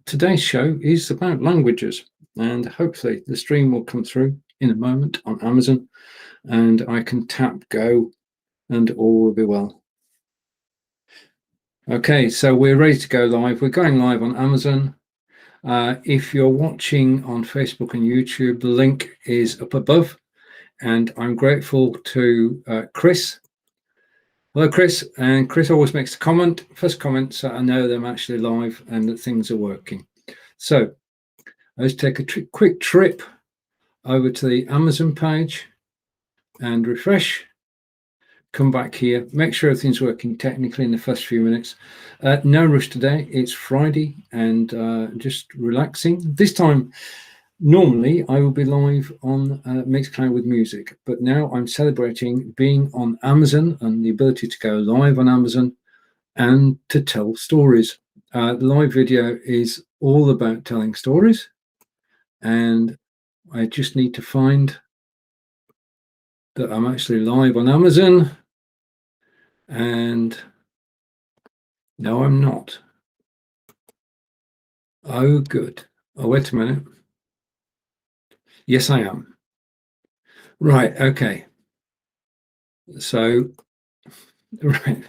today's show is about languages, and hopefully the stream will come through in a moment on Amazon, and I can tap go and all will be well. Okay, so we're ready to go live. We're going live on Amazon. If you're watching on Facebook and YouTube, the link is up above, and I'm grateful to Chris. Hello, Chris. And Chris always makes a comment, first comment, so I know that I'm actually live and that things are working. So let's take a quick trip over to the Amazon page and refresh. Come back here, make sure everything's working technically in the first few minutes. No rush today. It's Friday and just relaxing. This time, normally I will be live on Mixcloud with music, but now I'm celebrating being on Amazon and the ability to go live on Amazon and to tell stories. The live video is all about telling stories, and I just need to find that I'm actually live on Amazon. And no, I'm not. Oh, good. Oh, wait a minute. Yes, I am. Right. Okay. So, right.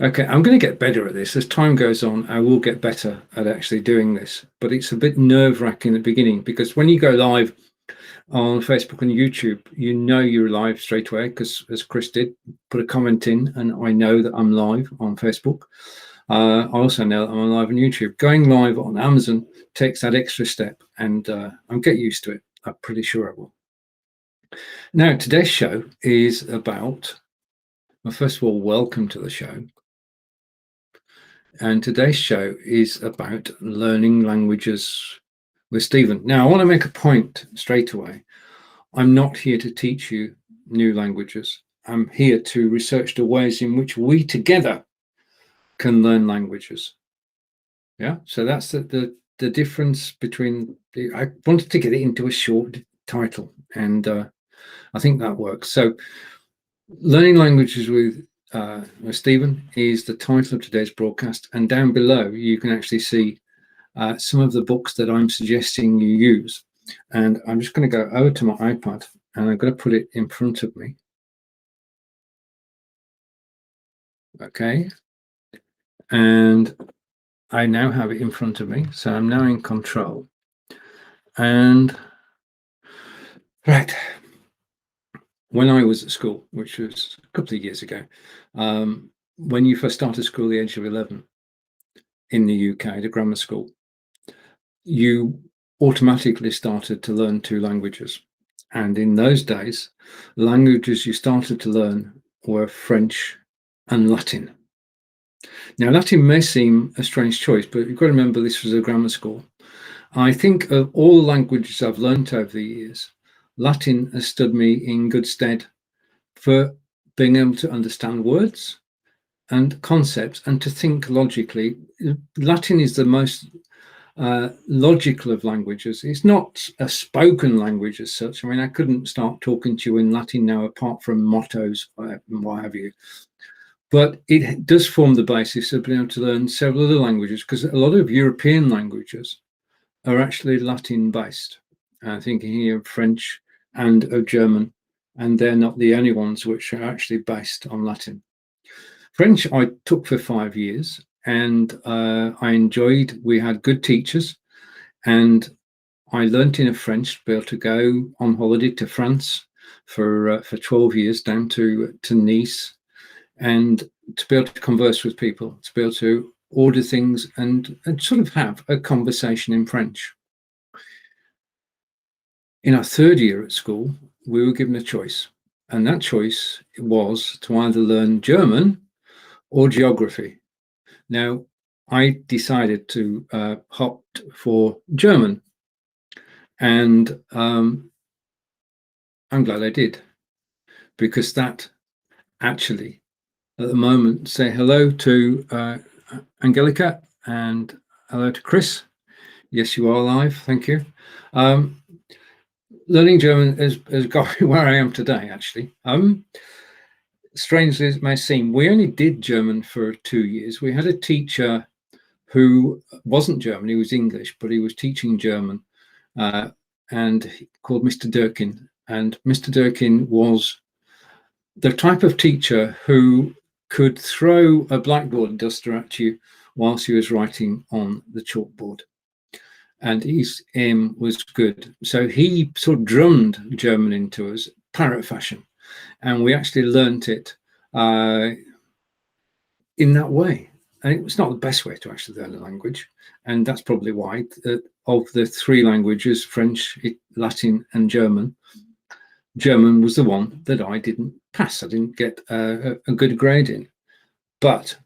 Okay. I'm going to get better at this. As time goes on, I will get better at actually doing this. But it's a bit nerve-wracking at the beginning, because when you go live on Facebook and YouTube, you know you're live straight away, because as Chris did, put a comment in, and I know that I'm live on Facebook. I also know that I'm live on YouTube. Going live on Amazon takes that extra step, and I'll get used to it. I'm pretty sure I will. Now, today's show is about, well, first of all, welcome to the show. And today's show is about learning languages with Stephen. Now, I want to make a point straight away. I'm not here to teach you new languages. I'm here to research the ways in which we together can learn languages. Yeah, so that's the difference between I wanted to get it into a short title, and I think that works. So learning languages with Stephen is the title of today's broadcast, and down below you can actually see some of the books that I'm suggesting you use. And I'm just going to go over to my iPad, and I'm going to put it in front of me. Okay, and I now have it in front of me, so I'm now in control. And right, when I was at school, which was a couple of years ago, when you first started school at the age of 11 in the UK, the grammar school, you automatically started to learn 2 languages. And in those days, languages you started to learn were French and Latin. Now, Latin may seem a strange choice, but you've got to remember this was a grammar school. I think of all languages I've learned over the years, Latin has stood me in good stead for being able to understand words and concepts and to think logically. Latin is the most logical of languages. It's not a spoken language as such. I mean, I couldn't start talking to you in Latin now, apart from mottos and what have you. But it does form the basis of being able to learn several other languages, because a lot of European languages are actually Latin based. Thinking here of French and of German, and they're not the only ones which are actually based on Latin. French I took for 5 years, and I enjoyed. We had good teachers, and I learnt enough French to be able to go on holiday to France for 12 years down to Nice, and to be able to converse with people, to be able to order things and sort of have a conversation in French. In our 3rd year at school, we were given a choice, and that choice was to either learn German or geography. Now, I decided to opt for German, and I'm glad I did, because that actually, at the moment, say hello to Angelica and hello to Chris. Yes, you are live. Thank you. Learning German has got me where I am today, actually. Strangely as it may seem, we only did German for 2 years. We had a teacher who wasn't German, he was English, but he was teaching German, and called Mr. Durkin. And Mr. Durkin was the type of teacher who could throw a blackboard duster at you whilst he was writing on the chalkboard. And his aim was good. So he sort of drummed German into us, parrot fashion. And we actually learnt it in that way. And it was not the best way to actually learn a language. And that's probably why of the three languages, French, Latin, and German, German was the one that I didn't pass. I didn't get a good grade in. But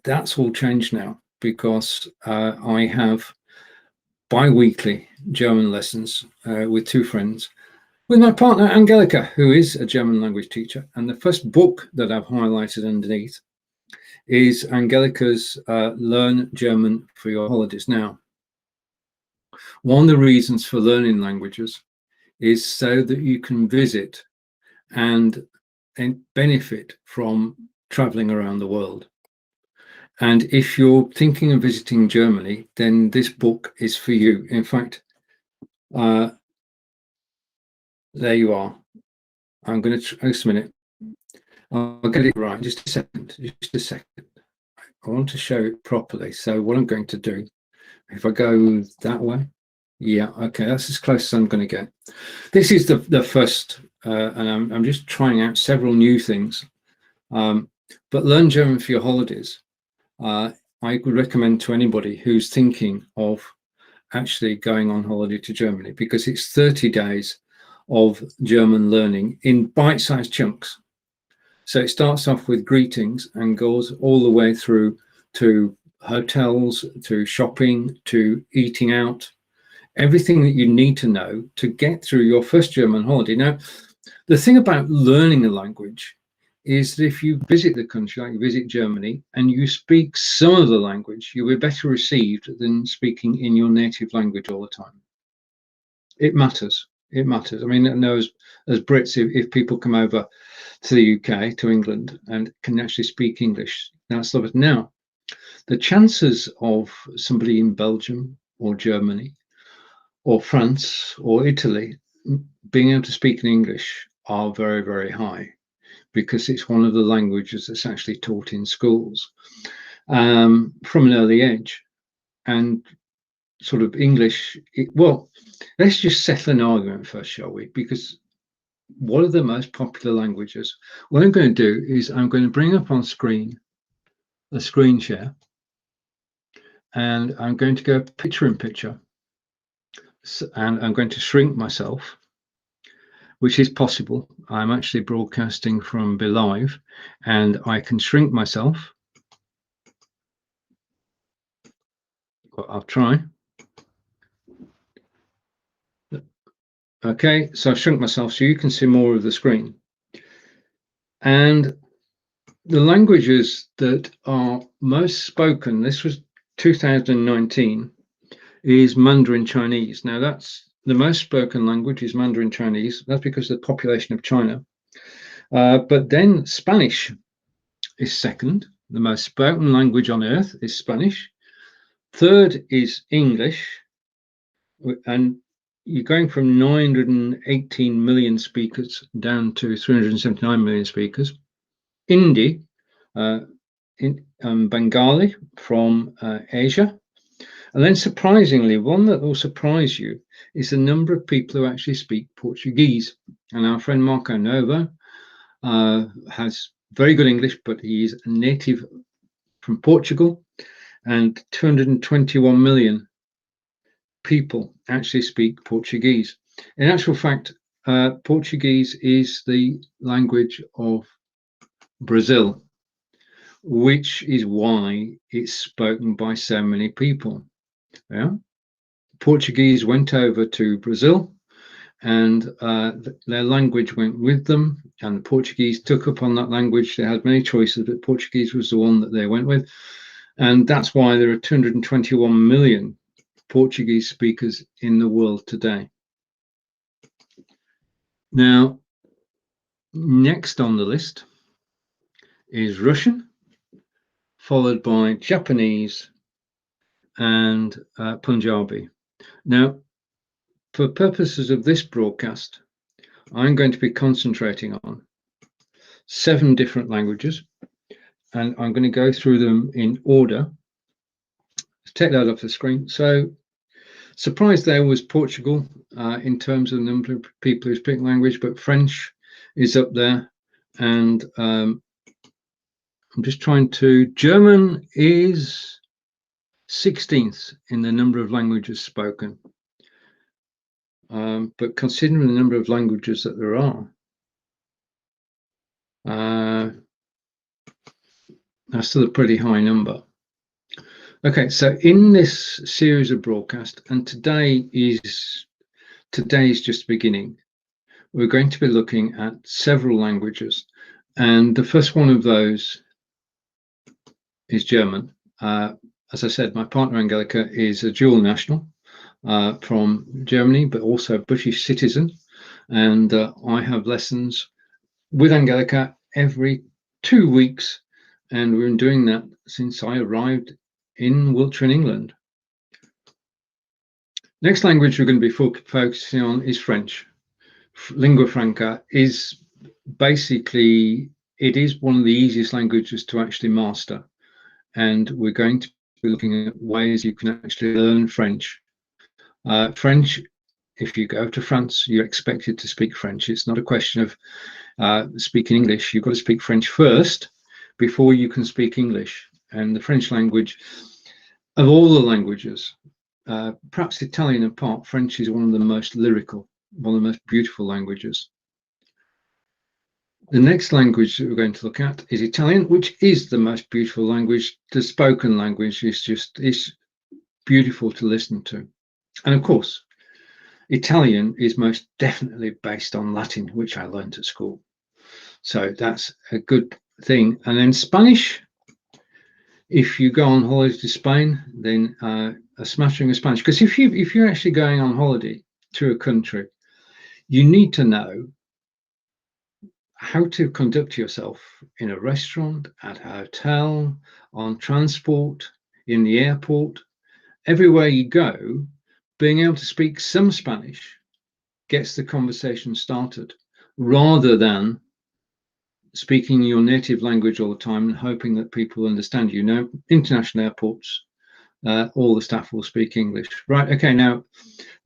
that's all changed now, because I have bi-weekly German lessons with two friends, with my partner Angelica, who is a German language teacher. And the first book that I've highlighted underneath is Angelica's Learn German for Your Holidays. Now, one of the reasons for learning languages is so that you can visit and benefit from traveling around the world. And if you're thinking of visiting Germany, then this book is for you. In fact, there you are. I'm going to, just a minute. I'll get it right. Just a second. Just a second. I want to show it properly. So what I'm going to do, if I go that way, yeah, okay, that's as close as I'm going to get. This is the first, and I'm just trying out several new things. But Learn German for Your Holidays, I would recommend to anybody who's thinking of actually going on holiday to Germany, because it's 30 days of German learning in bite-sized chunks. So it starts off with greetings and goes all the way through to hotels, to shopping, to eating out, everything that you need to know to get through your first German holiday. Now, the thing about learning a language is that if you visit the country, like you visit Germany, and you speak some of the language, you'll be better received than speaking in your native language all the time. It matters. It matters. I mean, I know as Brits, if people come over to the UK, to England, and can actually speak English, that's lovely. Now, the chances of somebody in Belgium or Germany or France or Italy being able to speak in English are very, very high, because it's one of the languages that's actually taught in schools from an early age. And sort of English, well, let's just settle an argument first, shall we? Because what are the most popular languages? What I'm going to do is I'm going to bring up on screen a screen share, and I'm going to go picture in picture, and I'm going to shrink myself, which is possible. I'm actually broadcasting from BeLive, and I can shrink myself. I'll try. Okay, so I've shrunk myself so you can see more of the screen. And the languages that are most spoken, this was 2019, is Mandarin Chinese. Now, that's the most spoken language is Mandarin Chinese. That's because of the population of China. But then Spanish is second. The most spoken language on earth is Spanish. Third is English. And you're going from 918 million speakers down to 379 million speakers. Hindi, Bengali from Asia. And then surprisingly, one that will surprise you is the number of people who actually speak Portuguese. And our friend Marco Nova has very good English, but he is a native from Portugal, and 221 million people actually speak Portuguese. In actual fact, Portuguese is the language of Brazil, which is why it's spoken by so many people. Yeah, Portuguese went over to Brazil, and their language went with them, and the Portuguese took up on that language. They had many choices, but Portuguese was the one that they went with, and that's why there are 221 million Portuguese speakers in the world today. Now, next on the list is Russian, followed by Japanese, and Punjabi. Now, for purposes of this broadcast, I'm going to be concentrating on 7 different languages, and I'm going to go through them in order. Let's take that off the screen. So, surprise there was Portugal in terms of the number of people who speak language, but French is up there, and I'm just trying to. German is 16th in the number of languages spoken. But considering the number of languages that there are, that's still a pretty high number. Okay, so in this series of broadcast, and today is just the beginning, we're going to be looking at several languages, and the first one of those is German. As I said, my partner Angelica is a dual national from Germany, but also a British citizen, and I have lessons with Angelica every 2 weeks, and we've been doing that since I arrived in Wiltshire in England. Next language we're going to be focusing on is French. Lingua franca is basically, it is one of the easiest languages to actually master, and we're going to be looking at ways you can actually learn French. French, if you go to France, you're expected to speak French. It's not a question of speaking English. You've got to speak French first before you can speak English. And the French language, of all the languages, perhaps Italian apart, French is one of the most lyrical, one of the most beautiful languages. The next language that we're going to look at is Italian, which is the most beautiful language. The spoken language is beautiful to listen to. And of course, Italian is most definitely based on Latin, which I learned at school. So that's a good thing. And then Spanish, if you go on holiday to Spain, then a smattering of Spanish. Because if you're actually going on holiday to a country, you need to know how to conduct yourself in a restaurant, at a hotel, on transport, in the airport. Everywhere you go, being able to speak some Spanish gets the conversation started, rather than speaking your native language all the time and hoping that people understand you. Now, international airports, all the staff will speak English. Right, okay, now,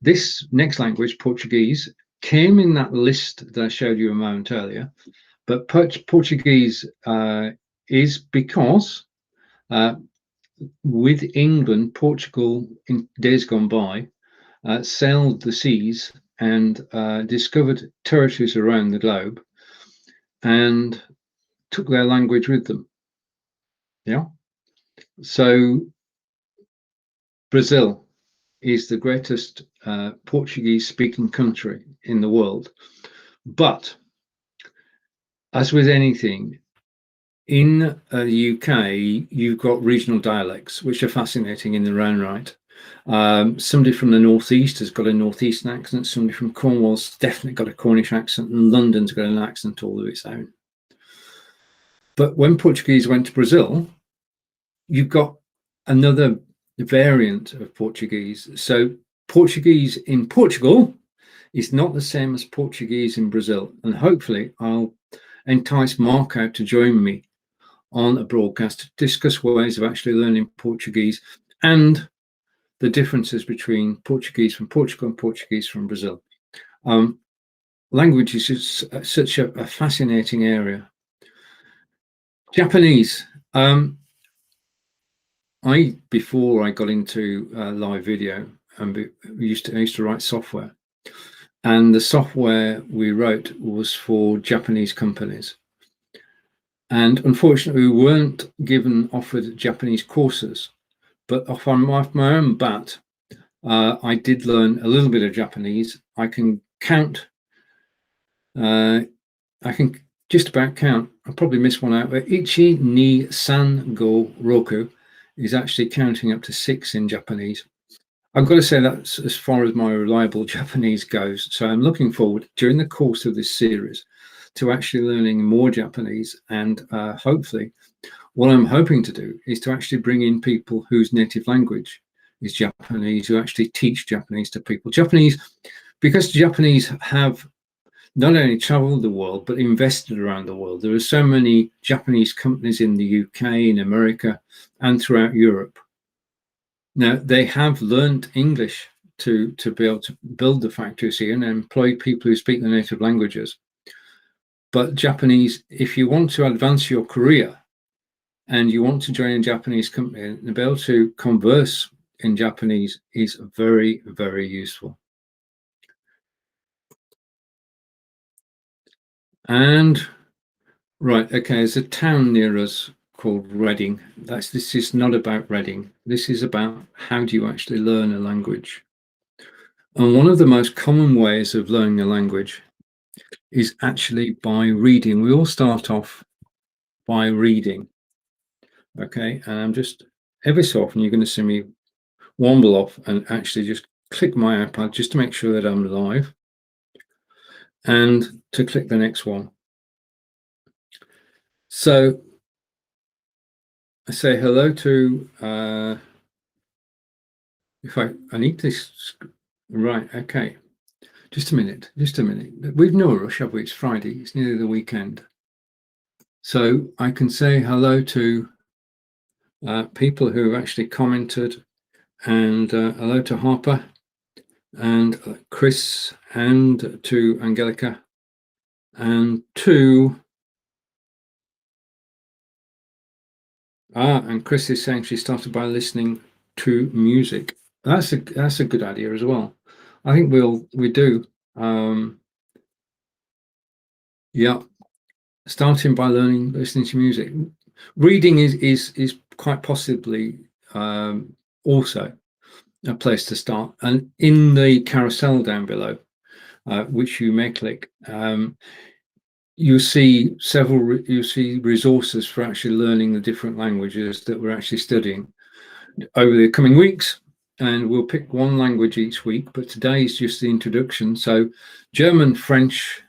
this next language, Portuguese, came in that list that I showed you a moment earlier, but Portuguese is because with England, Portugal, in days gone by, sailed the seas and discovered territories around the globe and took their language with them. Yeah. So Brazil is the greatest Portuguese speaking country in the world. But as with anything, in the UK, you've got regional dialects, which are fascinating in their own right. Somebody from the northeast has got a northeastern accent. Somebody from Cornwall's definitely got a Cornish accent, and London's got an accent all of its own. But when Portuguese went to Brazil, you've got another variant of Portuguese. So Portuguese in Portugal is not the same as Portuguese in Brazil. And hopefully I'll entice Mark out to join me on a broadcast to discuss ways of actually learning Portuguese and the differences between Portuguese from Portugal and Portuguese from Brazil. Language is just such a fascinating area. Japanese. Before I got into live video, I used to write software, and the software we wrote was for Japanese companies. And unfortunately, we weren't offered Japanese courses, but off my own bat, I did learn a little bit of Japanese. I can count. I can just about count. I'll probably miss one out, but ichi, ni, san, go, roku is actually counting up to 6 in Japanese. I've got to say that's as far as my reliable Japanese goes. So I'm looking forward during the course of this series to actually learning more Japanese, and hopefully what I'm hoping to do is to actually bring in people whose native language is Japanese, who actually teach Japanese to people. Because Japanese have not only traveled the world, but invested around the world. There are so many Japanese companies in the UK, in America, and throughout Europe. Now, they have learned English to be able to build the factories here and employ people who speak the native languages. But Japanese, if you want to advance your career and you want to join a Japanese company, and be able to converse in Japanese is very, very useful. And right, okay, there's a town near us called Reading. This is not about Reading. This is about how do you actually learn a language. And one of the most common ways of learning a language is actually by reading. We all start off by reading. Okay, and I'm just, every so often you're going to see me womble off and actually just click my iPad just to make sure that I'm live, and to click the next one. So I say hello to, if I need this, right, okay. Just a minute. We've no rush, have we? It's Friday, it's nearly the weekend. So I can say hello to people who have actually commented, and hello to Harper, and Chris, and to Angelica, and to and Chris is saying she started by listening to music. That's a good idea as well. I think we do. Yeah, starting by listening to music. Reading is quite possibly also a place to start. And in the carousel down below, which you may click, you'll see resources for actually learning the different languages that we're actually studying over the coming weeks. And we'll pick one language each week, but today is just the introduction. So German, French,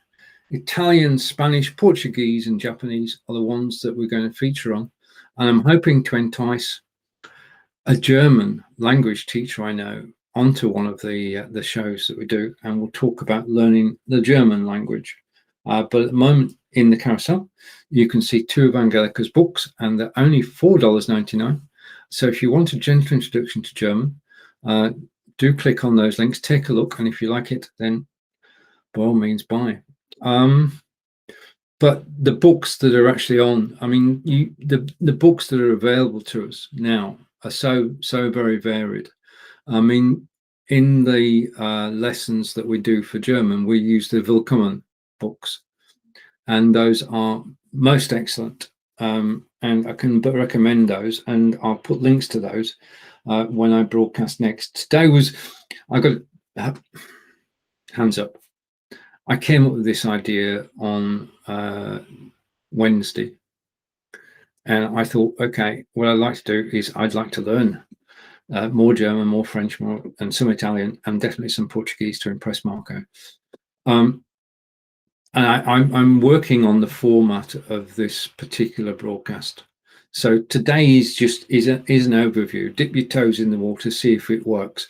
Italian, Spanish, Portuguese, and Japanese are the ones that we're going to feature on. And I'm hoping to entice a German language teacher I know onto one of the shows that we do, and we'll talk about learning the German language. But at the moment in the carousel, you can see two of Angelica's books, and they're only $4.99. So if you want a gentle introduction to German, do click on those links, take a look, and if you like it, then by all means buy. But the books that are actually on, I mean, the books that are available to us now are so very varied. I mean, in the lessons that we do for German, we use the Willkommen books, and those are most excellent. And I can recommend those, and I'll put links to those when I broadcast next. Today I got hands up. I came up with this idea on Wednesday, and I thought, okay, what I'd like to do is I'd like to learn more German, more French, and some Italian, and definitely some Portuguese to impress Marco. And I'm working on the format of this particular broadcast. So today is an overview. Dip your toes in the water, see if it works.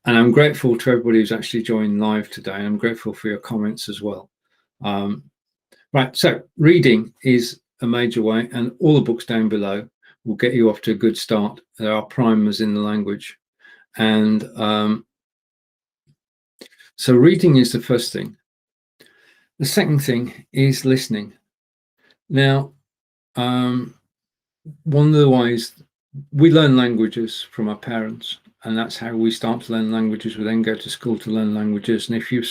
And I'm grateful to everybody who's actually joined live today. I'm grateful for your comments as well. Right, so reading is a major way, and all the books down below will get you off to a good start. There are primers in the language. And so reading is the first thing. The second thing is listening. Now, one of the ways we learn languages from our parents, and that's how we start to learn languages. We then go to school to learn languages. And if you're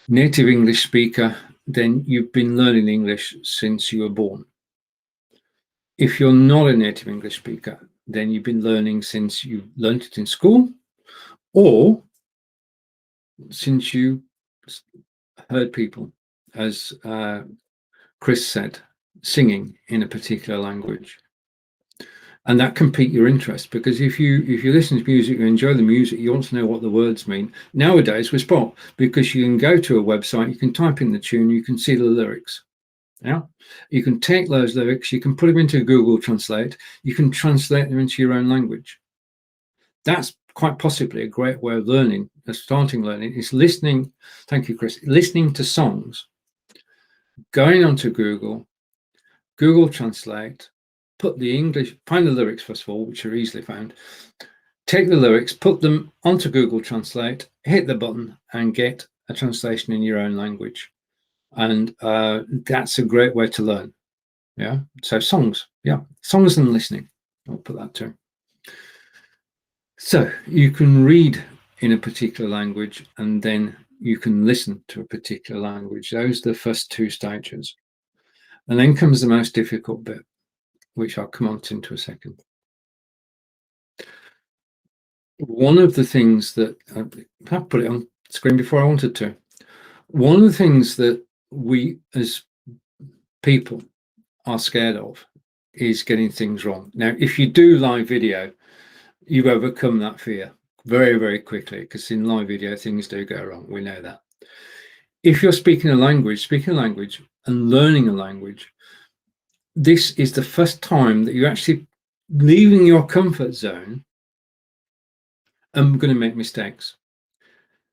native English speaker, then you've been learning English since you were born. If you're not a native English speaker, then you've been learning since you learned it in school, or since you heard people, as Chris said, singing in a particular language. And that can pique your interest, because if you listen to music, you enjoy the music, you want to know what the words mean. Nowadays, we're spot, because you can go to a website, you can type in the tune, you can see the lyrics. Yeah, you can take those lyrics, you can put them into Google Translate, you can translate them into your own language. that's quite possibly a great way of learning, starting learning, is listening. Thank you, Chris. Listening to songs, going onto Google Translate, put the English, find the lyrics first of all, which are easily found. Take the lyrics, put them onto Google Translate, hit the button, and get a translation in your own language. And that's a great way to learn. Yeah. So songs, songs and listening. I'll put that too. So you can read in a particular language, and then you can listen to a particular language. Those are the first two stages. And then comes the most difficult bit, which I'll come on to into a second. One of the things that I put it on screen before I wanted to. One of the things that we as people are scared of is getting things wrong. Now, if you do live video, you overcome that fear very, very quickly, because in live video, things do go wrong. We know that. If you're speaking a language and learning a language, this is the first time that you're actually leaving your comfort zone and going to make mistakes.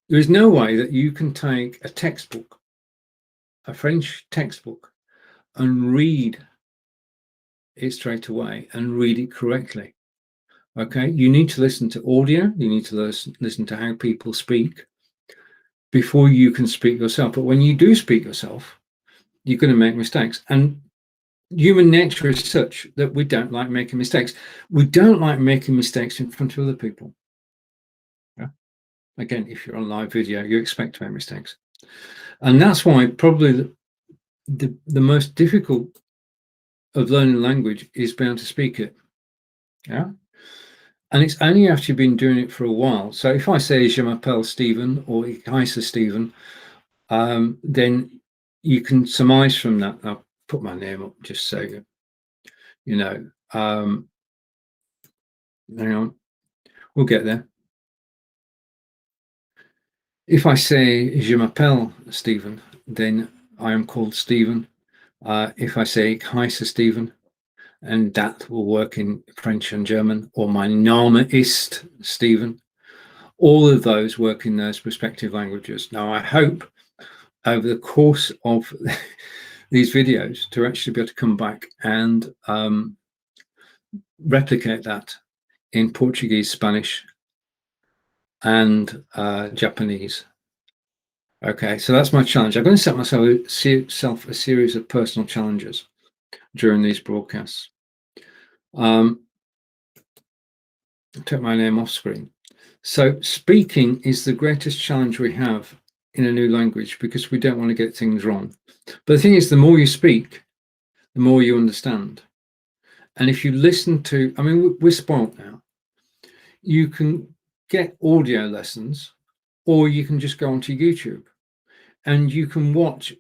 There is no way that you can take a textbook, a French textbook, and read it straight away and read it correctly. Okay, you need to listen to audio, you need to listen to how people speak before you can speak yourself. But when you do speak yourself, you're going to make mistakes. And human nature is such that we don't like making mistakes. We don't like making mistakes in front of other people. Yeah? Again, if you're on live video, you expect to make mistakes. And that's why probably the most difficult of learning language is being able to speak it. Yeah. And it's only after you've been doing it for a while. So if I say Je m'appelle Stephen or Ich heiße Stephen, then you can surmise from that. I'll put my name up just so you know. Hang on, we'll get there. If I say Je m'appelle Stephen, then I am called Stephen. If I say Ich heiße Stephen, and that will work in French and German, or mein Name ist Stephen. All of those work in those respective languages. Now, I hope over the course of these videos to actually be able to come back and replicate that in Portuguese, Spanish, and Japanese. Okay, so that's my challenge. I'm going to set myself a series of personal challenges during these broadcasts. Take my name off screen. So speaking is the greatest challenge we have in a new language, because we don't want to get things wrong. But the thing is, the more you speak, the more you understand. And if you listen to, I mean, we're spoiled now. You can get audio lessons, or you can just go onto YouTube and you can watch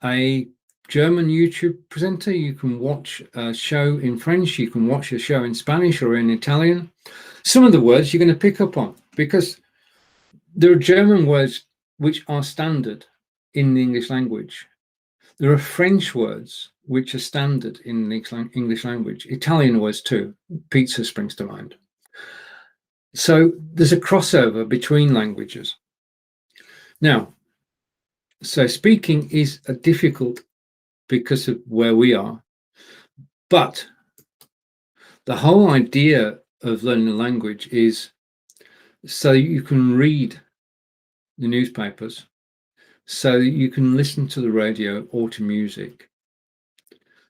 a German YouTube presenter, you can watch a show in French, you can watch a show in Spanish or in Italian. Some of the words you're going to pick up on, because there are German words which are standard in the English language. There are French words which are standard in the English language. Italian words too. Pizza springs to mind. So there's a crossover between languages. Now, so speaking is difficult because of where we are. But the whole idea of learning a language is so you can read the newspapers, so that you can listen to the radio or to music,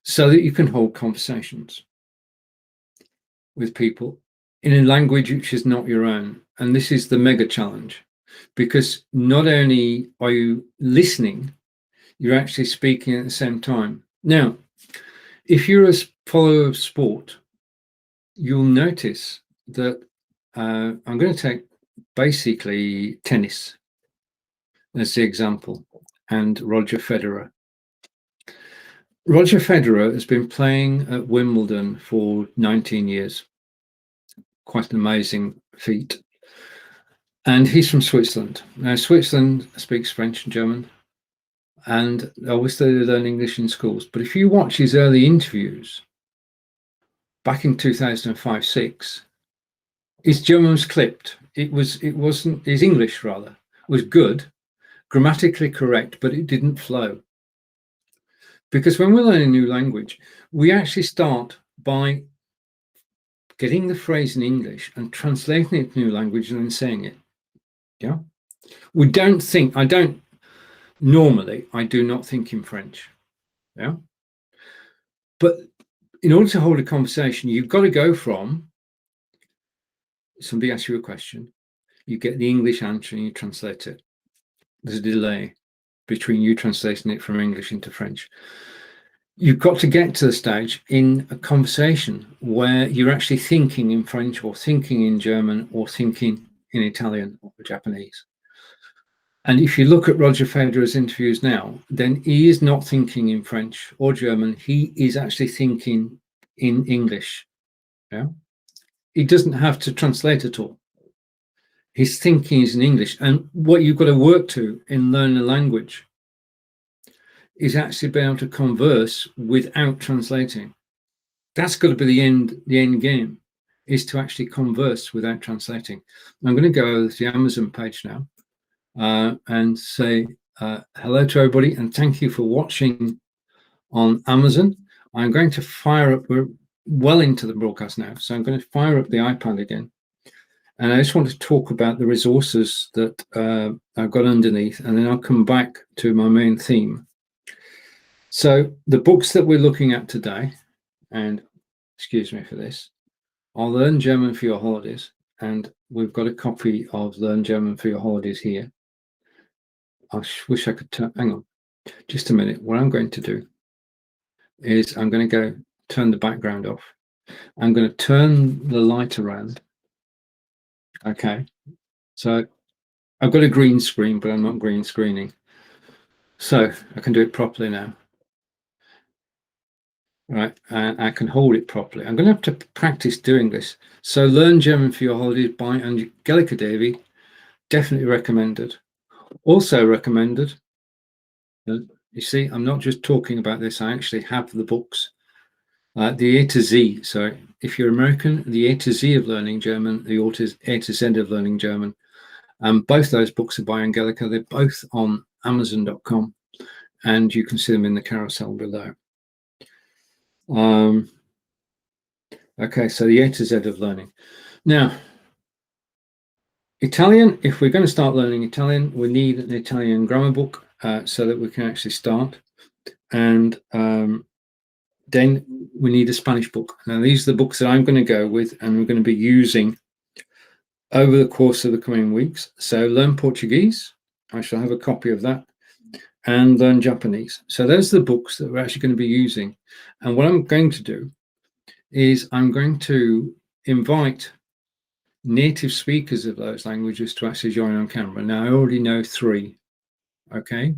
so that you can hold conversations with people in a language which is not your own. And this is the mega challenge, because not only are you listening, you're actually speaking at the same time. Now, if you're a follower of sport, you'll notice that I'm going to take basically tennis as the example, and Roger Federer. Roger Federer has been playing at Wimbledon for 19 years. Quite an amazing feat. And he's from Switzerland. Now, Switzerland speaks French and German, and obviously they learn English in schools. But if you watch his early interviews back in 2005-06, His German was clipped. It wasn't, his English rather was good, grammatically correct, but it didn't flow. Because when we're learning a new language, we actually start by getting the phrase in English and translating it to new language and then saying it. Yeah. I do not think in French. Yeah. But in order to hold a conversation, you've got to go from somebody asks you a question, you get the English answer and you translate it. There's a delay between you translating it from English into French. You've got to get to the stage in a conversation where you're actually thinking in French or thinking in German or thinking in Italian or Japanese. And if you look at Roger Federer's interviews now, then he is not thinking in French or German. He is actually thinking in English. Yeah. He doesn't have to translate at all. His thinking is in English. And what you've got to work to in learning a language is actually be able to converse without translating. That's got to be the end game, is to actually converse without translating. I'm going to go over to the Amazon page now and say hello to everybody and thank you for watching on Amazon. I'm going to fire up, we're well into the broadcast now, so I'm going to fire up the iPad again. And I just want to talk about the resources that I've got underneath, and then I'll come back to my main theme. So the books that we're looking at today, and excuse me for this, are Learn German for Your Holidays, and we've got a copy of Learn German for Your Holidays here. I wish I could hang on, just a minute. What I'm going to do is I'm going to turn the background off. I'm going to turn the light around. Okay, so I've got a green screen, but I'm not green screening. So I can do it properly now. Right, and I can hold it properly. I'm going to have to practice doing this. So Learn German for Your Holidays by Angelika Davy, definitely recommended. Also recommended, you see, I'm not just talking about this, I actually have the books. The A to Z, so if you're American, the A to Z of learning German, the A to Z of learning German. Both those books are by Angelika. They're both on Amazon.com, and you can see them in the carousel below. Okay, so the A to Z of learning. Now, Italian, if we're going to start learning Italian, we need an Italian grammar book so that we can actually start. And then we need a Spanish book. Now, these are the books that I'm going to go with and we're going to be using over the course of the coming weeks. So Learn Portuguese, I shall have a copy of that, and Learn Japanese. So those are the books that we're actually going to be using. And what I'm going to do is I'm going to invite native speakers of those languages to actually join on camera. Now, I already know 3, okay?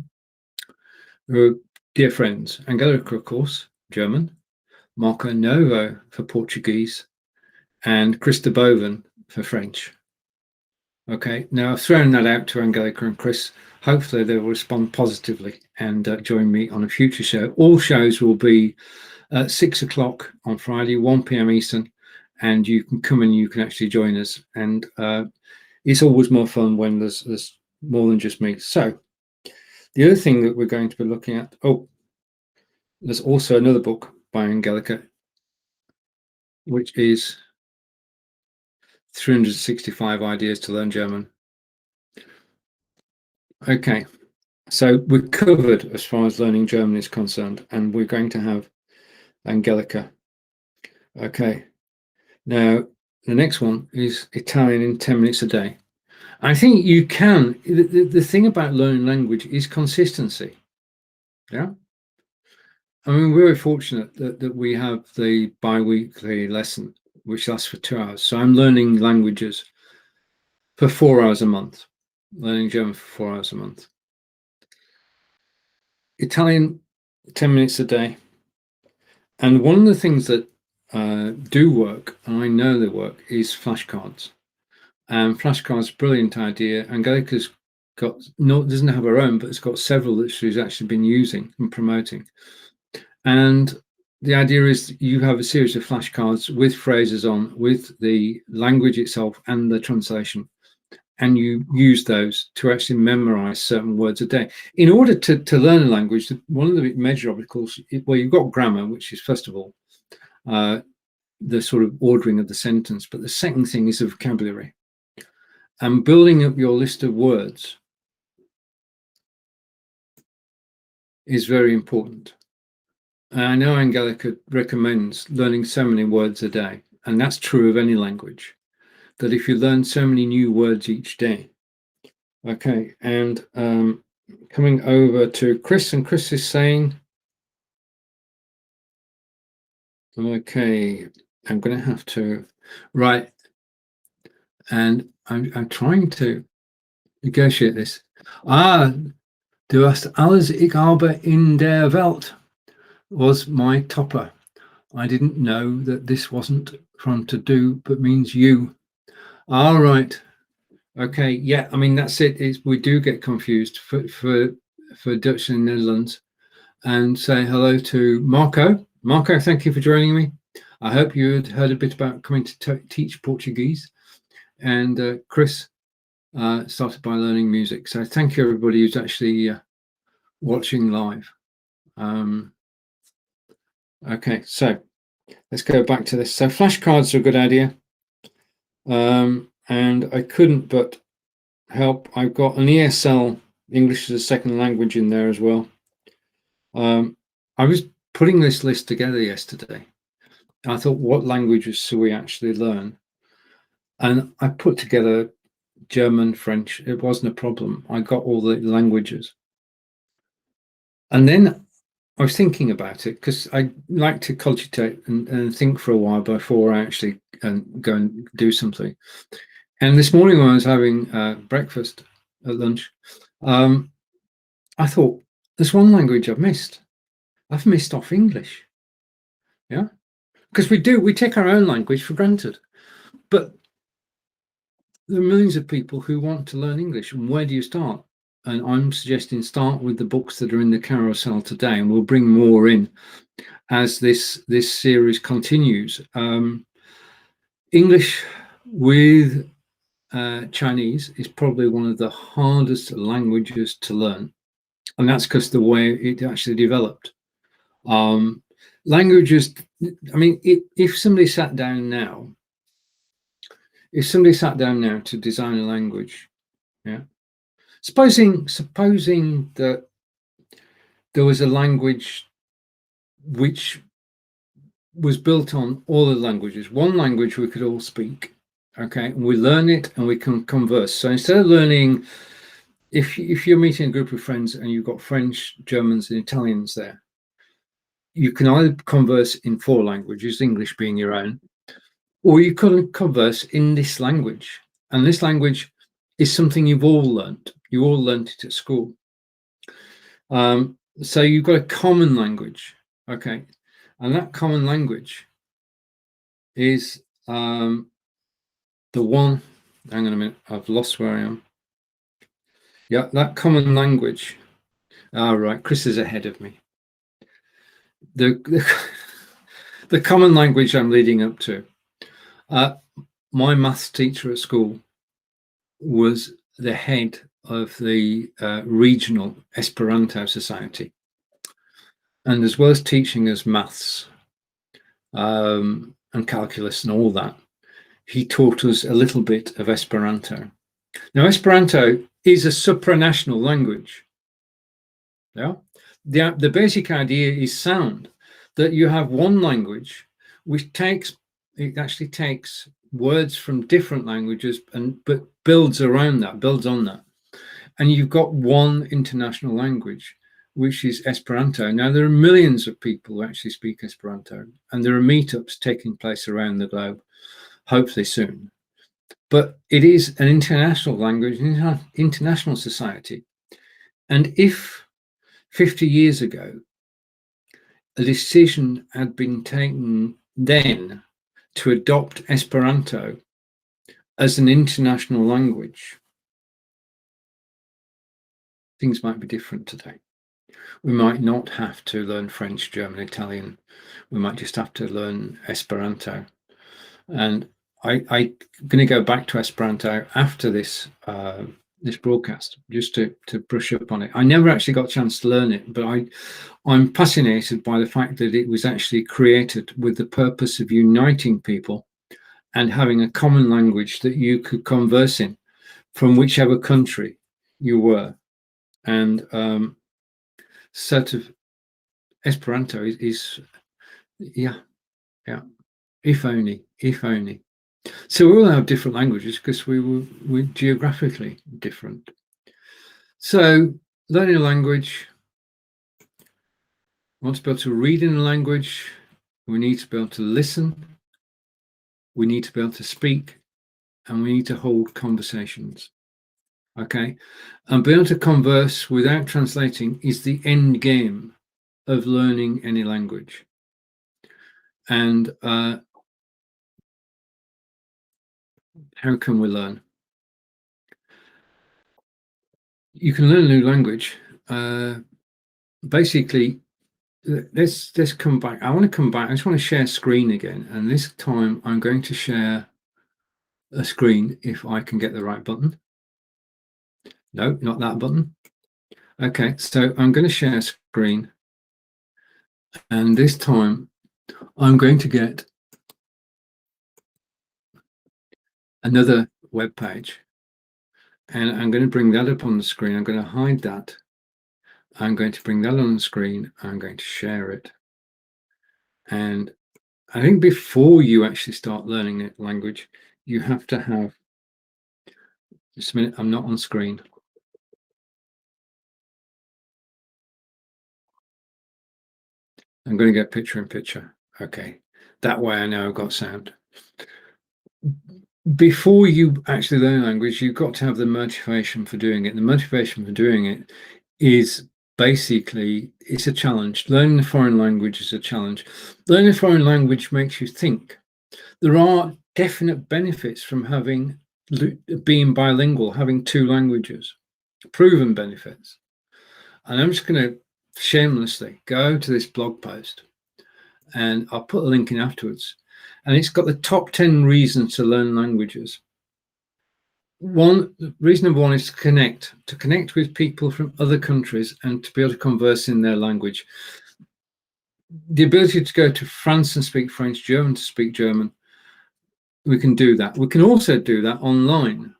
Dear friends, Angelika, of course, German, Marco Novo for Portuguese, and Krista Boven for French. Okay, now I've thrown that out to Angelika and Chris. Hopefully they will respond positively and join me on a future show. All shows will be at 6 o'clock on Friday, 1 p.m. Eastern, and you can come and you can actually join us. And it's always more fun when there's more than just me. So the other thing that we're going to be looking at, there's also another book by Angelika, which is 365 Ideas to Learn German. Okay, so we're covered as far as learning German is concerned, and we're going to have Angelika. Okay, now the next one is Italian in 10 minutes a day. I think you can, the thing about learning language is consistency. Yeah. I mean, we're very fortunate that we have the bi-weekly lesson, which lasts for 2 hours. So I'm learning languages for 4 hours a month, learning German for 4 hours a month. Italian, 10 minutes a day. And one of the things that do work, and I know they work, is flashcards. And flashcards, brilliant idea. Angelika's doesn't have her own, but it's got several that she's actually been using and promoting. And the idea is you have a series of flashcards with phrases on, with the language itself and the translation, and you use those to actually memorize certain words a day. In order to learn a language, one of the measure of it, of course, well, you've got grammar, which is, first of all, the sort of ordering of the sentence, but the second thing is the vocabulary. And building up your list of words is very important. And I know Angelica recommends learning so many words a day, and that's true of any language, that if you learn so many new words each day. Okay, and coming over to Chris, and Chris is saying, okay, I'm going to have to write, and I'm trying to negotiate this. Du hast alles ich habe in der Welt was my topper. I didn't know that this wasn't from to do, but means you. All right. Okay. Yeah. I mean, that's it. We do get confused for Dutch in the Netherlands. And say hello to Marco. Marco, thank you for joining me. I hope you had heard a bit about coming to teach Portuguese. And Chris started by learning music. So thank you, everybody who's actually watching live. Okay, so let's go back to this. So flashcards are a good idea. And I couldn't but help. I've got an ESL, English as a second language, in there as well. I was putting this list together yesterday. I thought, what languages should we actually learn? And I put together German, French. It wasn't a problem. I got all the languages. And then I was thinking about it, because I like to cogitate and think for a while before I actually go and do something. And this morning when I was having breakfast at lunch, I thought, there's one language I've missed. I've missed off English. Yeah, because we take our own language for granted, but there are millions of people who want to learn English. And where do you start? And I'm suggesting start with the books that are in the carousel today, and we'll bring more in as this series continues. English with Chinese is probably one of the hardest languages to learn, and that's because the way it actually developed. Languages, I mean, if somebody sat down now to design a language, yeah, supposing that there was a language which was built on all the languages, one language we could all speak, okay, and we learn it and we can converse. So instead of learning, if you're meeting a group of friends and you've got French, Germans, and Italians there, you can either converse in 4 languages, English being your own, or you can converse in this language. And this language is something you've all learnt. You all learnt it at school. So you've got a common language, okay? And that common language is the one, hang on a minute, I've lost where I am. Yeah, that common language. All right, Chris is ahead of me. The common language I'm leading up to. My maths teacher at school was the head of the regional Esperanto society. And as well as teaching us maths and calculus and all that, he taught us a little bit of Esperanto. Now, Esperanto is a supranational language. Yeah, the basic idea is sound, that you have one language which actually takes words from different languages but builds on that, and you've got one international language, which is Esperanto. Now, there are millions of people who actually speak Esperanto, and there are meetups taking place around the globe, hopefully soon. But it is an international language, international society. And if 50 years ago, a decision had been taken then to adopt Esperanto as an international language, things might be different today. We might not have to learn French, German, Italian. We might just have to learn Esperanto. And I'm going to go back to Esperanto after this this broadcast, just to brush up on it. I never actually got a chance to learn it, but I'm fascinated by the fact that it was actually created with the purpose of uniting people and having a common language that you could converse in from whichever country you were. And sort of Esperanto is yeah, if only. So we all have different languages because we're geographically different. So learning a language, we want to be able to read in a language, we need to be able to listen, we need to be able to speak, and we need to hold conversations. Okay, and being able to converse without translating is the end game of learning any language. And how can we learn? You can learn a new language. Basically, let's come back. I want to come back. I just want to share screen again. And this time I'm going to share a screen if I can get the right button. No, not that button. Okay, so I'm going to share screen. And this time I'm going to get another web page. And I'm going to bring that up on the screen. I'm going to hide that. I'm going to bring that on the screen. I'm going to share it. And I think before you actually start learning a language, you have to have, just a minute, I'm not on screen. I'm going to get picture in picture. Okay, that way I know I've got sound. Before you actually learn a language, you've got to have the motivation for doing it. The motivation for doing it is basically, it's a challenge. Learning a foreign language is a challenge. Learning a foreign language makes you think. There are definite benefits from being bilingual, having two languages, proven benefits. And I'm just going to shamelessly go to this blog post, and I'll put a link in afterwards. And it's got the top 10 reasons to learn languages. Reason number one is to connect with people from other countries and to be able to converse in their language. The ability to go to France and speak French, German to speak German, we can do that. We can also do that online.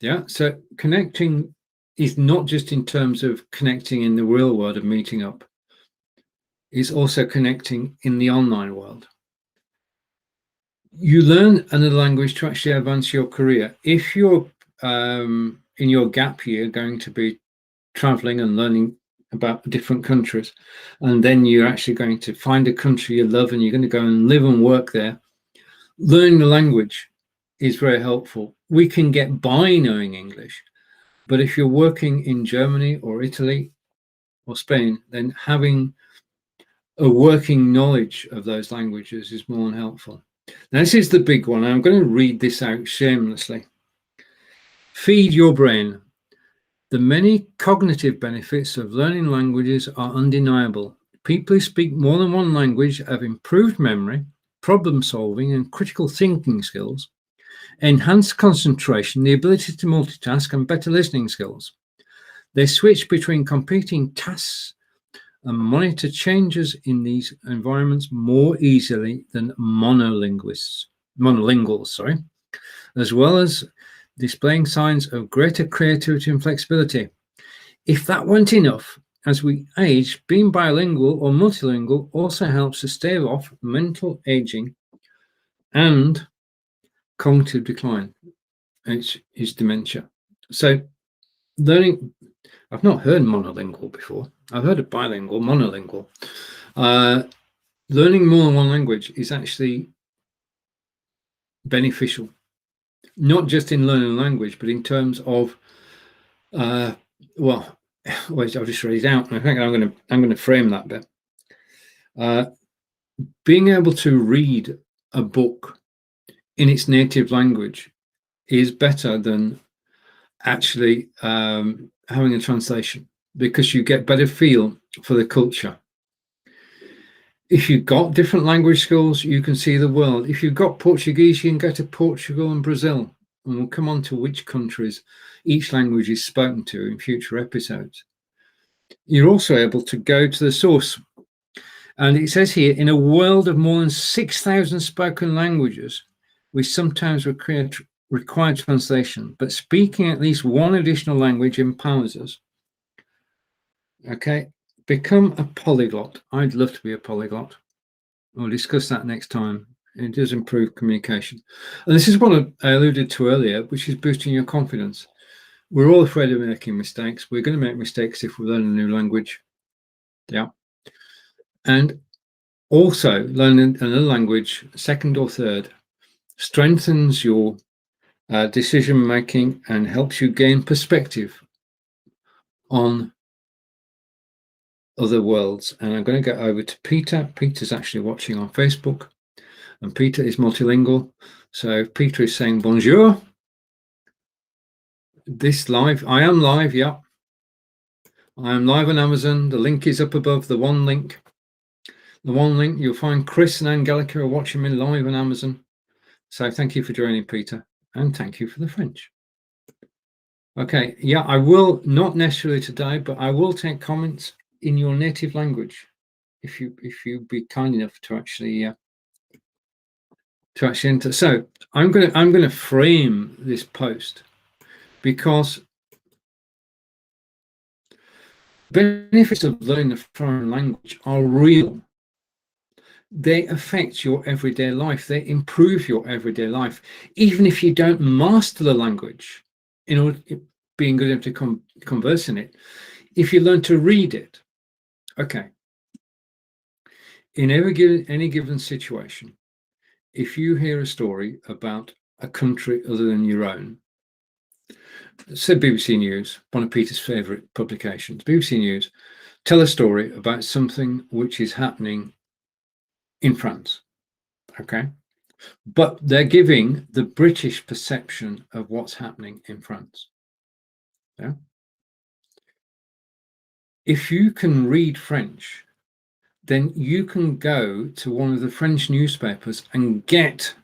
Yeah, so connecting is not just in terms of connecting in the real world of meeting up. It's also connecting in the online world. You learn another language to actually advance your career. If you're in your gap year going to be traveling and learning about different countries, and then you're actually going to find a country you love and you're going to go and live and work there, learning the language is very helpful. We can get by knowing English, but if you're working in Germany or Italy or Spain, then having a working knowledge of those languages is more than helpful. Now, this is the big one. I'm going to read this out shamelessly. Feed your brain. The many cognitive benefits of learning languages are undeniable. People who speak more than one language have improved memory, problem solving, and critical thinking skills, enhanced concentration, the ability to multitask, and better listening skills. They switch between competing tasks and monitor changes in these environments more easily than monolinguals, as well as displaying signs of greater creativity and flexibility. If that weren't enough, as we age, being bilingual or multilingual also helps to stave off mental aging and cognitive decline. It's dementia. So learning, I've not heard monolingual before. I've heard of bilingual, monolingual. Learning more than one language is actually beneficial, not just in learning language, but in terms of, wait, I'll just read it out. I think I'm going to frame that bit. Being able to read a book in its native language is better than actually having a translation, because you get better feel for the culture. If you've got different language skills, you can see the world. If you've got Portuguese, you can go to Portugal and Brazil, and we'll come on to which countries each language is spoken to in future episodes. You're also able to go to the source. And it says here, in a world of more than 6,000 spoken languages, we sometimes require translation, but speaking at least one additional language empowers us. Okay, become a polyglot. I'd love to be a polyglot. We'll discuss that next time. It does improve communication. And this is what I alluded to earlier, which is boosting your confidence. We're all afraid of making mistakes. We're going to make mistakes if we learn a new language. Yeah. And also, learning another language, second or third, strengthens your decision making and helps you gain perspective on other worlds. And I'm going to go over to Peter. Peter's actually watching on Facebook, and Peter is multilingual. So Peter is saying bonjour. This live, I am live, yeah. I am live on Amazon. The link is up above, the one link. The one link, you'll find Chris and Angelica are watching me live on Amazon. So thank you for joining, Peter, and thank you for the French. Okay, yeah, I will, not necessarily today, but I will take comments in your native language if you be kind enough to actually enter. So I'm gonna frame this post because benefits of learning a foreign language are real. They affect your everyday life. They improve your everyday life, even if you don't master the language in order being good enough to converse in it. If you learn to read it, okay. In any given situation, if you hear a story about a country other than your own, say BBC News, one of Peter's favourite publications, BBC News, tell a story about something which is happening in France, okay? But they're giving the British perception of what's happening in France. Yeah. If you can read French, then you can go to one of the French newspapers and get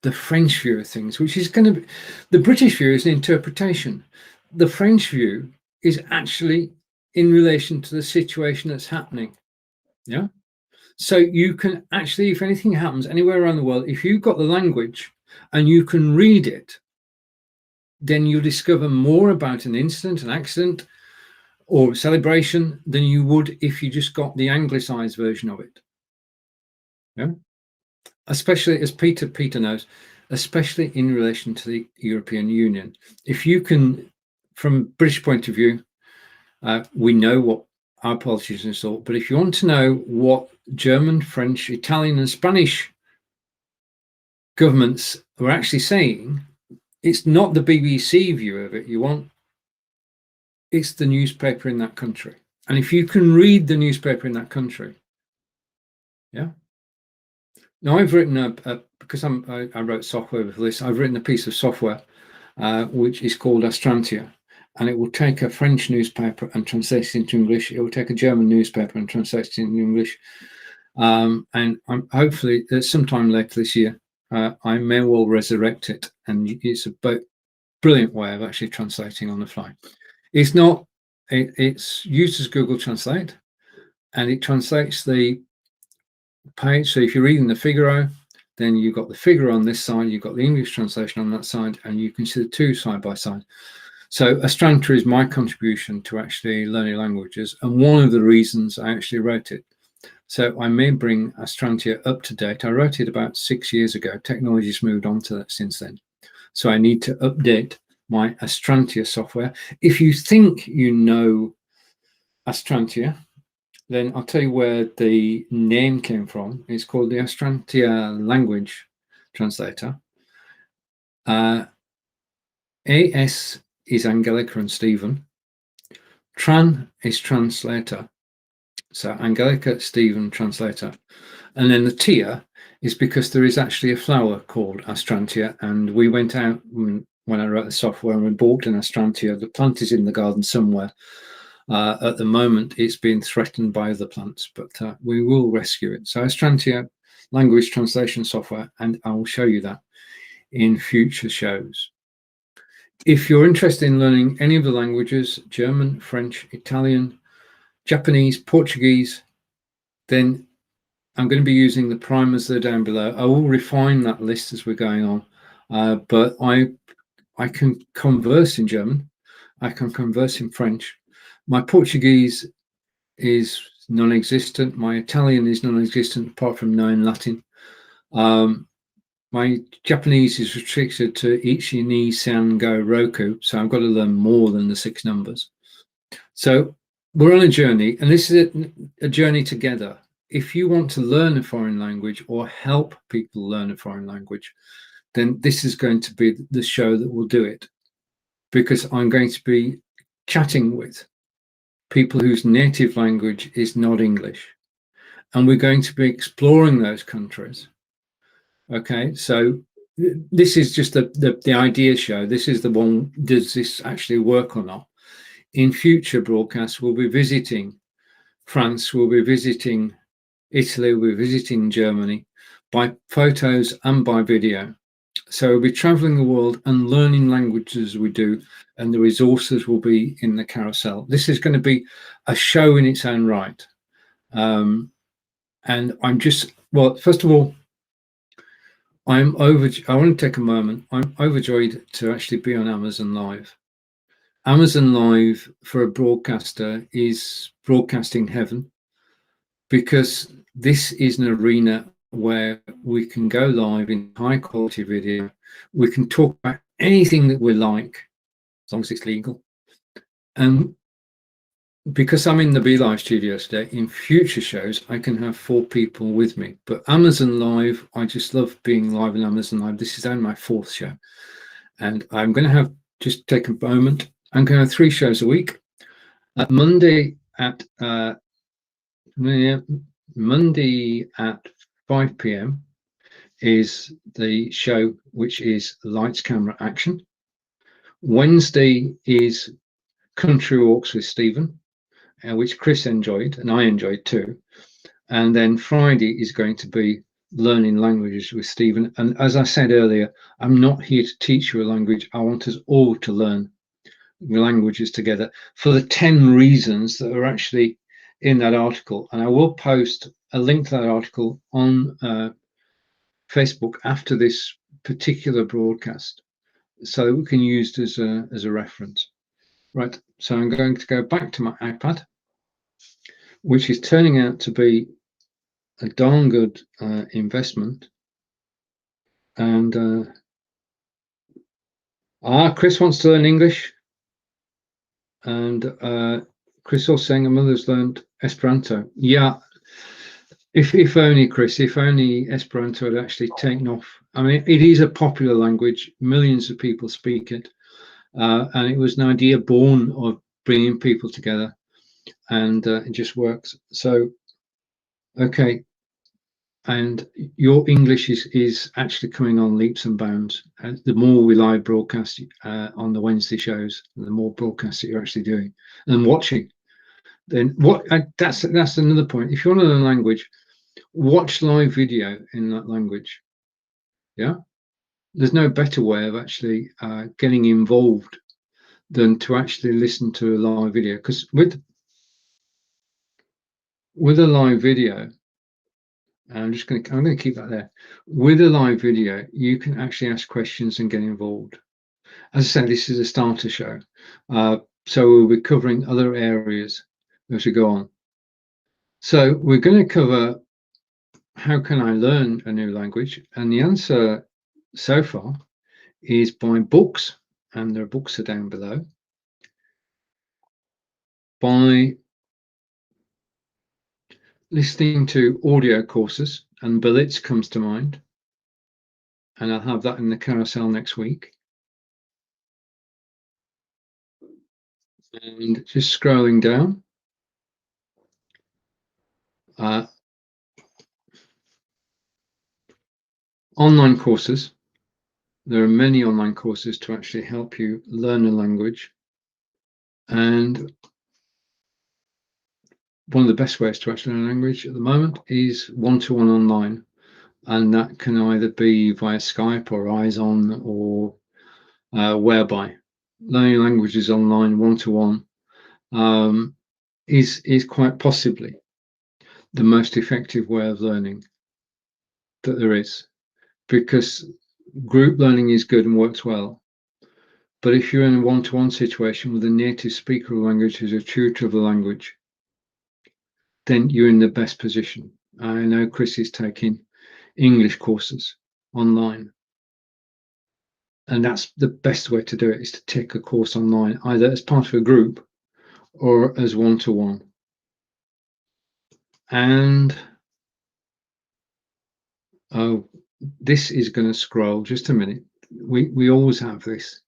the French view of things, which is going to be, the British view is an interpretation. The French view is actually in relation to the situation that's happening. Yeah. So you can actually, if anything happens anywhere around the world, if you've got the language and you can read it, then you'll discover more about an incident, an accident, or celebration than you would if you just got the anglicized version of it. Yeah. Especially, as Peter knows, especially in relation to the European Union. If you can, from a British point of view, we know what our politicians thought, but if you want to know what German, French, Italian, and Spanish governments were actually saying, it's not the BBC view of it you want, it's the newspaper in that country. And if you can read the newspaper in that country, yeah. Now I've written because I wrote software for this, I've written a piece of software which is called Astrantia, and it will take a French newspaper and translate it into English. It will take a German newspaper and translate it into English. And I'm hopefully sometime later this year, I may well resurrect it. And it's a brilliant way of actually translating on the fly. It's not, it's used as Google Translate, and it translates the page. So if you're reading the Figaro, then you've got the Figaro on this side, you've got the English translation on that side, and you can see the two side by side. So Astrantia is my contribution to actually learning languages, and one of the reasons I actually wrote it. So I may bring Astrantia up to date. I wrote it about 6 years ago. Technology's moved on to that since then. So I need to update my Astrantia software. If you think you know Astrantia, then I'll tell you where the name came from. It's called the Astrantia Language Translator. AS is Angelica and Stephen. Tran is translator. So Angelica, Stephen, translator. And then the Tia is because there is actually a flower called Astrantia, and we went out when I wrote the software and we bought an Astrantia. The plant is in the garden somewhere, At the moment, it's being threatened by other plants, but we will rescue it. So Esperanto language translation software, and I will show you that in future shows. If you're interested in learning any of the languages, German, French, Italian, Japanese, Portuguese, then I'm going to be using the primers that are down below. I will refine that list as we're going on, but I can converse in German. I can converse in French. My Portuguese is non-existent. My Italian is non-existent, apart from knowing Latin. My Japanese is restricted to Ichi, Ni, San, Go, Roku, so I've got to learn more than the 6 numbers. So we're on a journey, and this is a journey together. If you want to learn a foreign language or help people learn a foreign language, then this is going to be the show that will do it, because I'm going to be chatting with people whose native language is not English, and we're going to be exploring those countries. Okay, so this is just the idea show. This is the one, does this actually work or not? In future broadcasts, we'll be visiting France, we'll be visiting Italy, we'll be visiting Germany by photos and by video. So we'll be traveling the world and learning languages as we do, and the resources will be in the carousel. This is going to be a show in its own right. And I'm just, well, first of all, I want to take a moment. I'm overjoyed to actually be on Amazon Live. Amazon Live for a broadcaster is broadcasting heaven, because this is an arena where we can go live in high quality video. We can talk about anything that we like, as long as it's legal. And because I'm in the BeLive studio today, in future shows, I can have 4 people with me. But Amazon Live, I just love being live in Amazon Live. This is only my 4th show. And I'm going to have, just take a moment, I'm going to have 3 shows a week. Monday at 5 p.m. is the show, which is Lights, Camera, Action. Wednesday is Country Walks with Stephen, which Chris enjoyed and I enjoyed too. And then Friday is going to be Learning Languages with Stephen. And as I said earlier, I'm not here to teach you a language. I want us all to learn languages together for the 10 reasons that are actually in that article. And I will post a link to that article on Facebook after this particular broadcast, so that we can use it as a reference. Right, so I'm going to go back to my iPad, which is turning out to be a darn good investment. And Chris wants to learn English, and Chris also saying her mother's learned Esperanto. Yeah, if only, Chris, if only Esperanto had actually taken off. I mean, it is a popular language. Millions of people speak it. And it was an idea born of bringing people together, and it just works. So, okay. And your English is actually coming on leaps and bounds. And the more we live broadcast on the Wednesday shows, the more broadcasts that you're actually doing and watching. Then that's another point. If you want to learn a language, watch live video in that language. Yeah, there's no better way of actually getting involved than to actually listen to a live video, because with a live video, I'm going to keep that there. With a live video, you can actually ask questions and get involved. As I said, this is a starter show, so we'll be covering other areas as we go on. So we're going to cover, how can I learn a new language? And the answer so far is by books, and their books are down below. By listening to audio courses, and BeLive comes to mind, and I'll have that in the carousel next week. And just scrolling down, online courses. There are many online courses to actually help you learn a language. And one of the best ways to actually learn a language at the moment is one-to-one online, and that can either be via Skype or Eyes On, or whereby learning languages online one-to-one is quite possibly the most effective way of learning that there is, because group learning is good and works well. But if you're in a one-to-one situation with a native speaker of the language who's a tutor of the language, then you're in the best position. I know Chris is taking English courses online, and that's the best way to do it, is to take a course online, either as part of a group or as one-to-one. And oh, this is going to scroll just a minute. We always have this.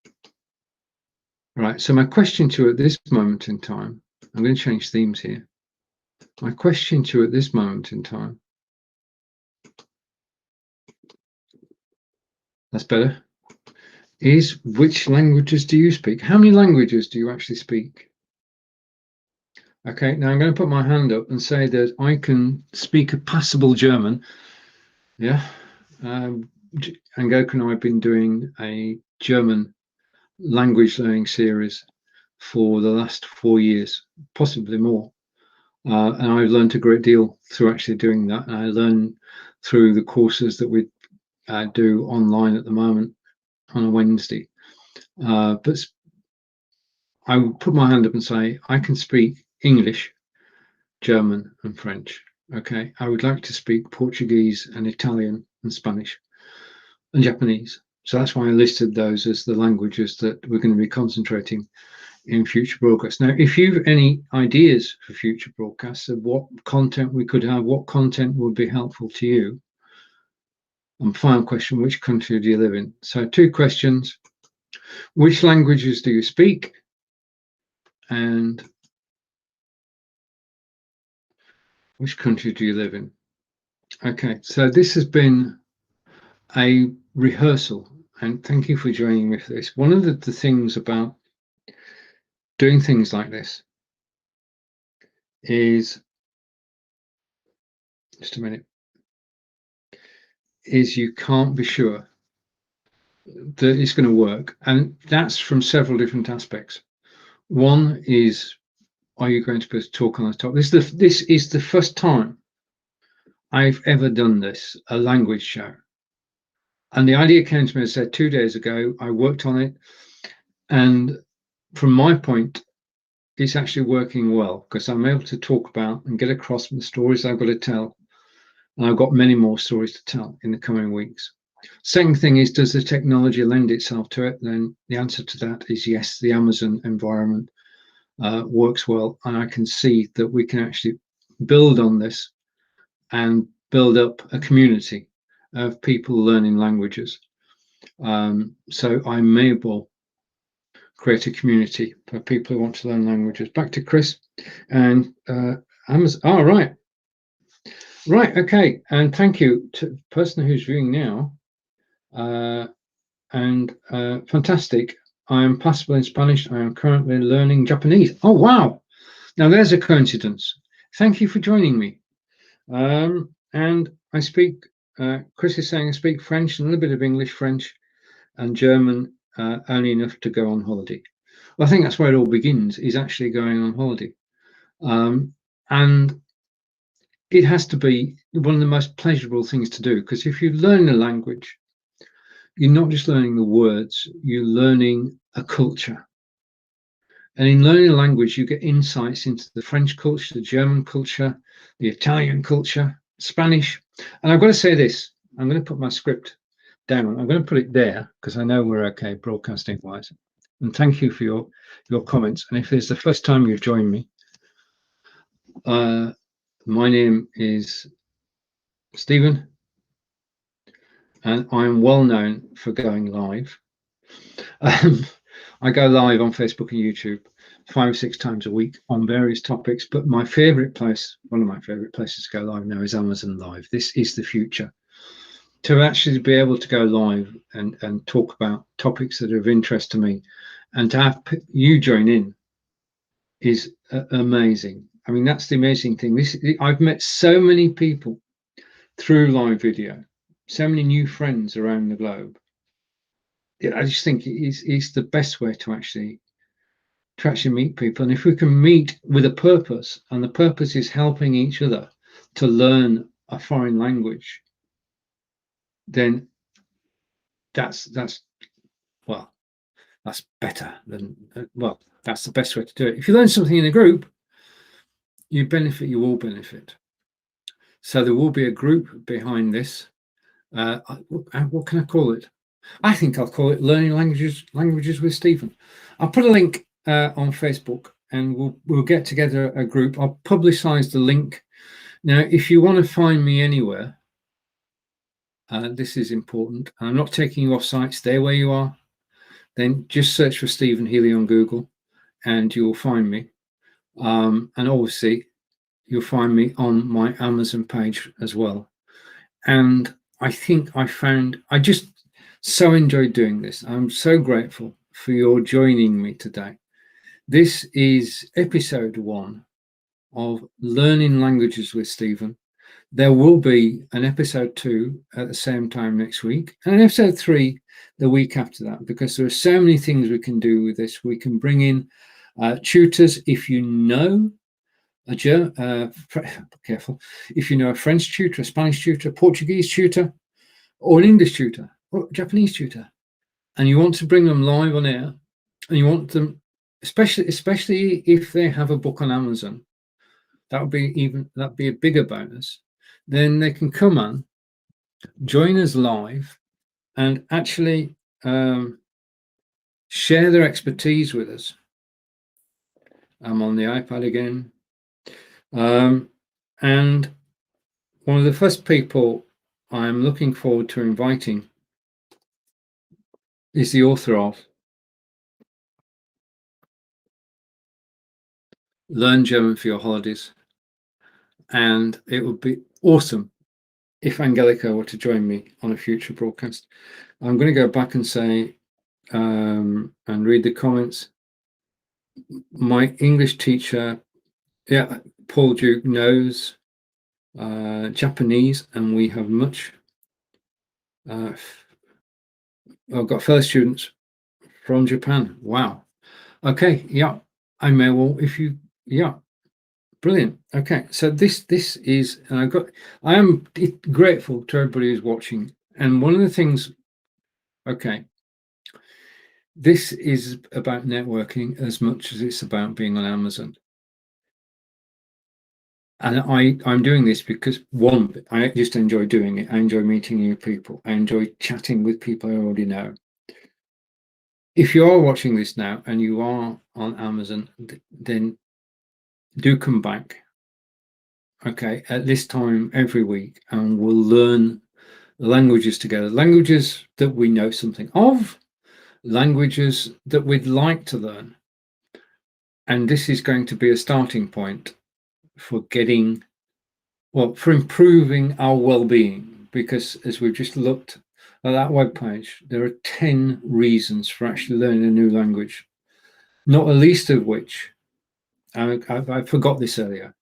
Right, so my question to you at this moment in time, I'm going to change themes here. My question to you at this moment in time, that's better, is which languages do you speak? How many languages do you actually speak? Okay, now I'm going to put my hand up and say that I can speak a passable German. Yeah, and Goku and I have been doing a German language learning series for the last 4 years, possibly more. And I've learned a great deal through actually doing that. And I learn through the courses that we do online at the moment on a Wednesday. But I would put my hand up and say, I can speak English, German, and French. Okay, I would like to speak Portuguese and Italian and Spanish and Japanese. So that's why I listed those as the languages that we're going to be concentrating in future broadcasts. Now, if you've any ideas for future broadcasts of what content we could have, what content would be helpful to you. And final question, which country do you live in? So 2 questions. Which languages do you speak? And which country do you live in? Okay, so this has been a rehearsal, and thank you for joining me for this. One of the things about doing things like this is, just a minute, is you can't be sure that it's going to work, and that's from several different aspects. One is, are you going to be able to talk on the top? This is the first time I've ever done this, a language show. And the idea came to me, as I said, 2 days ago. I worked on it, and from my point, it's actually working well, because I'm able to talk about and get across the stories I've got to tell. And I've got many more stories to tell in the coming weeks. Second thing is, does the technology lend itself to it? Then the answer to that is yes. The Amazon environment works well, and I can see that we can actually build on this and build up a community of people learning languages. So I'm able to create a community for people who want to learn languages. Back to Chris and Amazon. Oh, right. Okay. And thank you to the person who's viewing now. Fantastic. I am passable in Spanish. I am currently learning Japanese. Oh, wow. Now there's a coincidence. Thank you for joining me. And I speak, Chris is saying I speak French, and a little bit of English, French, and German, only enough to go on holiday. Well, I think that's where it all begins, is actually going on holiday. And it has to be one of the most pleasurable things to do, because if you learn a language, you're not just learning the words, you're learning a culture. And in learning a language, you get insights into the French culture, the German culture, the Italian culture, Spanish. And I've got to say this, I'm going to put my script down. I'm going to put it there because I know we're okay broadcasting wise. And thank you for your comments. And if it's the first time you've joined me, my name is Stephen, and I'm well known for going live. I go live on Facebook and YouTube 5 or 6 times a week on various topics, but my favorite place, one of my favorite places to go live now, is Amazon Live. This is the future. To actually be able to go live and talk about topics that are of interest to me, and to have you join in is amazing. I mean, that's the amazing thing. I've met so many people through live video, so many new friends around the globe. I just think it's the best way to actually meet people. And if we can meet with a purpose, and the purpose is helping each other to learn a foreign language, then that's well, that's better than well, that's the best way to do it. If you learn something in a group, you all benefit. So there will be a group behind this. What can I call it? I think I'll call it Learning Languages with Stephen. I'll put a link on Facebook, and we'll get together a group. I'll publicize the link. Now, if you want to find me anywhere, this is important. I'm not taking you off site. Stay where you are. Then just search for Stephen Healey on Google, and you'll find me. And obviously, you'll find me on my Amazon page as well. And I think I just so enjoyed doing this. I'm so grateful for your joining me today. This is episode 1 of Learning Languages with Stephen. There will be an episode 2 at the same time next week, and an episode 3 the week after that, because there are so many things we can do with this. We can bring in tutors. If you know careful, if you know a French tutor, a Spanish tutor, a Portuguese tutor, or an English tutor, or a Japanese tutor, and you want to bring them live on air, and you want them, especially if they have a book on Amazon, that'd be a bigger bonus. Then they can come on, join us live, and actually share their expertise with us. I'm on the iPad again. And one of the first people I'm looking forward to inviting is the author of Learn German for Your Holidays. And it would be awesome if Angelica were to join me on a future broadcast. I'm going to go back and say and read the comments. My English teacher, Paul Duke, knows Japanese, and we have much. I've got fellow students from Japan. Wow. Okay. Yeah. I may well, if you, yeah. Brilliant. Okay. So this is, and I am grateful to everybody who's watching. And one of the things, okay, this is about networking as much as it's about being on Amazon. And I'm doing this because, one, I just enjoy doing it. I enjoy meeting new people. I enjoy chatting with people I already know. If you are watching this now and you are on Amazon, then do come back, okay, at this time every week, and we'll learn languages together. Languages that we know something of, languages that we'd like to learn. And this is going to be a starting point for for improving our well-being, because as we've just looked at that webpage, there are 10 reasons for actually learning a new language, not the least of which, I forgot this earlier,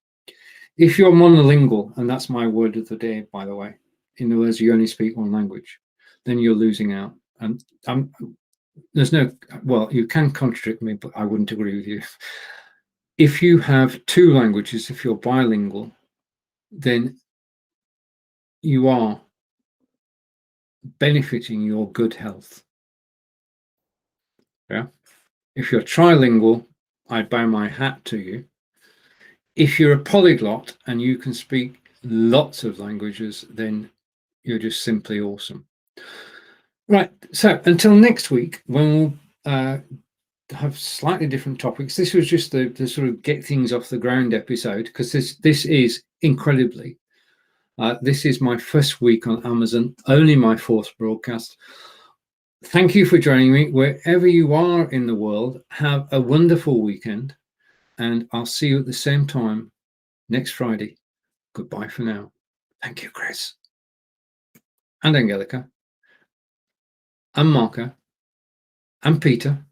if you're monolingual, and that's my word of the day, by the way, in other words, you only speak one language, then you're losing out. And there's no, well, you can contradict me, but I wouldn't agree with you. If you have 2 languages, if you're bilingual, then you are benefiting your good health. Yeah. If you're trilingual, I bow my hat to you. If you're a polyglot and you can speak lots of languages, then you're just simply awesome. Right. So until next week, when we'll have slightly different topics. This was just the sort of get things off the ground episode, because this is incredibly. This is my first week on Amazon, only my 4th broadcast. Thank you for joining me. Wherever you are in the world, have a wonderful weekend, and I'll see you at the same time next Friday. Goodbye for now. Thank you, Chris. And Angelica. And Marco. And Peter.